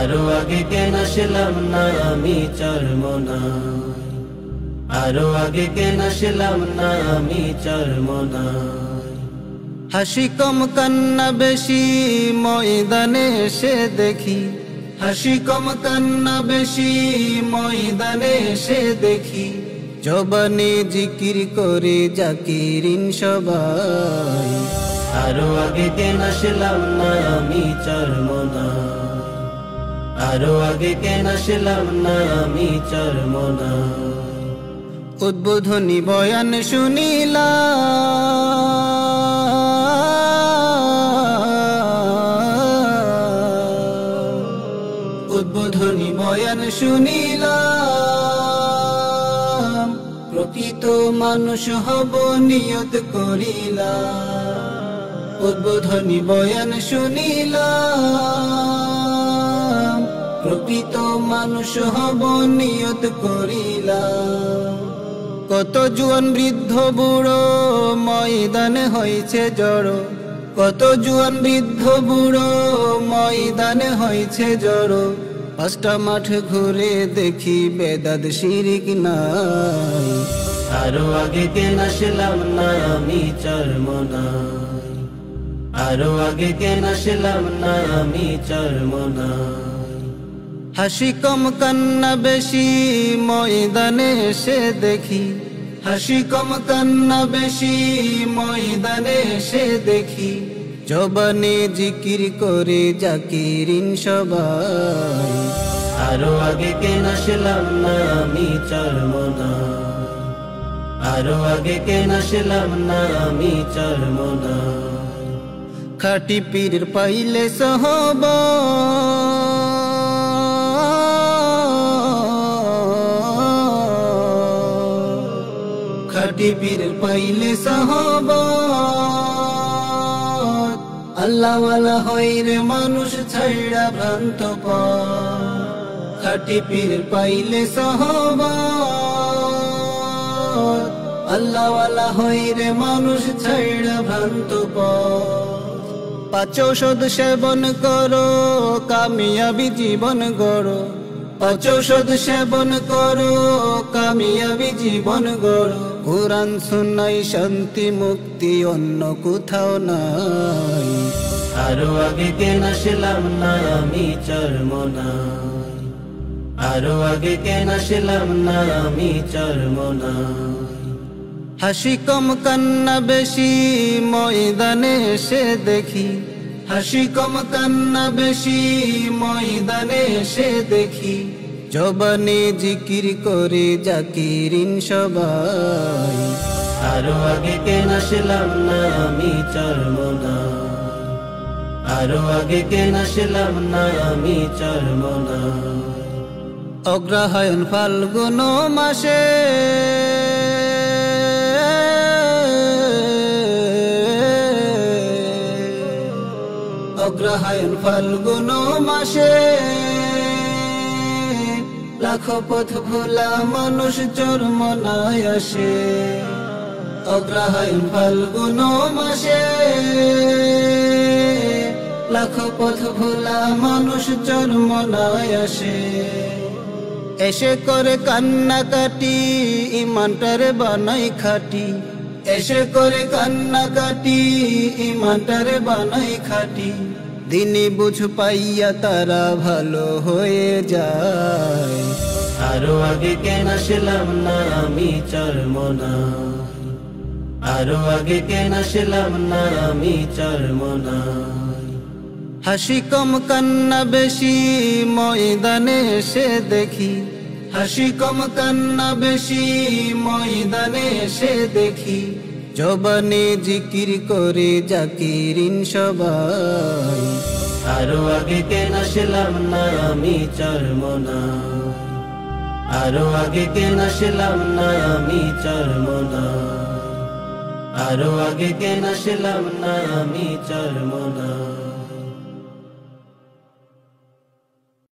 আরো আগে কেন আসলাম না আমি চরমনায়, আরো আগে কেন আসলাম না আমি চরমনায়। হাসি কম কান্না বেশি ময়দানে এসে দেখি, হাসি কম কান্না বেশি ময়দানে এসে দেখি। জবানে জিকির করে জাকিরিন সবাই, আরো আগে কেন আসলাম না আমি চরমনায়, আরো আগে কেন আসলাম না আমি চরমনায়। উদ্বোধনী বয়ান শুনিলাম, উদ্বোধনী বয়ান শুনিলাম। প্রকৃত মানুষ হব নিয়ত করিলাম, উদ্বোধনী বয়ান শুনিলাম। প্রকৃত মানুষ হব নিয়ত করিলাম। কত জুয়ান বৃদ্ধ বুড়ো ময়দানে হয়েছে জড়ো, কত জুয়ান বৃদ্ধ বুড়ো ময়দানে হয়েছে জড়ো। পাঁচটা মাঠ ঘুরে দেখি বেদাত শিরিক নাই, আরো আগে কেন আসলাম না আমি চরমনায়, আরো আগে কেন আসলাম না আমি চরমনায়। হাসি কম কান্না বেশি ময়দানে এসে দেখি, হাসি কম কান্না বেশি ময়দানে এসে দেখি। জবানে জিকির করে জাকিরিন সবাই, আরো আগে কেন আসলাম না আমি চরমনায়, আরো আগে কেন আসলাম না আমি চরমনায়। খাটি পীর পাইলে সহবত, খাটি পীর পাইলে সহবত। আল্লাহওয়ালা হইরে মানুষ ছাইড়া ভ্রান্ত পথ, খাটি পীর পাইলে সহবত। আল্লাহওয়ালা হইরে মানুষ ছাইড়া ভ্রান্ত পথ। পাঁচ ঔষধ সেবন করো কামিয়াবি জীবন গড়ো, পাঁচ ঔষধ সেবন করো কামিয়াবি জীবন গড়ো। কুরআন সুন্নাহ শান্তি মুক্তি অন্য কোথাও নাই, আরো আগে কেন আসলাম না আমি চরমনায়, আরো আগে কেন আসলাম না আমি চরমনায়। হাসি কম কান্না বেশি ময়দানে এসে দেখি, হাসি কম কান্না বেশি ময়দানে এসে দেখি। জবানে জিকির করে জাকিরিন সবাই, আরো আগে কেন আসলাম না আমি চরমনায়, আরো আগে কেন আসলাম না আমি চরমনায়। অগ্রহায়ণ ফাল্গুন মাসে, অগ্রহায়ণ ফাল্গুন মাসে। লাখো পথ ভোলা মানুষ চরমনায় আসে, অগ্রহায়ণ ফাল্গুন মাসে। লাখো পথ ভোলা মানুষ চরমনায় আসে। এসে করে কান্নাকাটি ইমানটারে বানাই খাটি, এসে করে কান্নাকাটি ইমানটারে বানাই খাটি। দিনে বুঝ পাইয়া তারা ভালো হয়ে যায়, আরো আগে কেন আসলাম না আমি চরমনায়, আরো আগে কেন আসলাম না আমি চরমনায়। হাসি কম কান্না বেশি ময়দানে এসে দেখি, হাসি কম কান্না বেশি ময়দানে এসে দেখি। জবানে জিকির করে জাকিরিন সবাই, আরো আগে কেন আসলাম না আমি চরমনায়, আরো আগে কেন আসলাম না আমি চরমনায়, আরো আগে কেন আসলাম না আমি চরমনায়।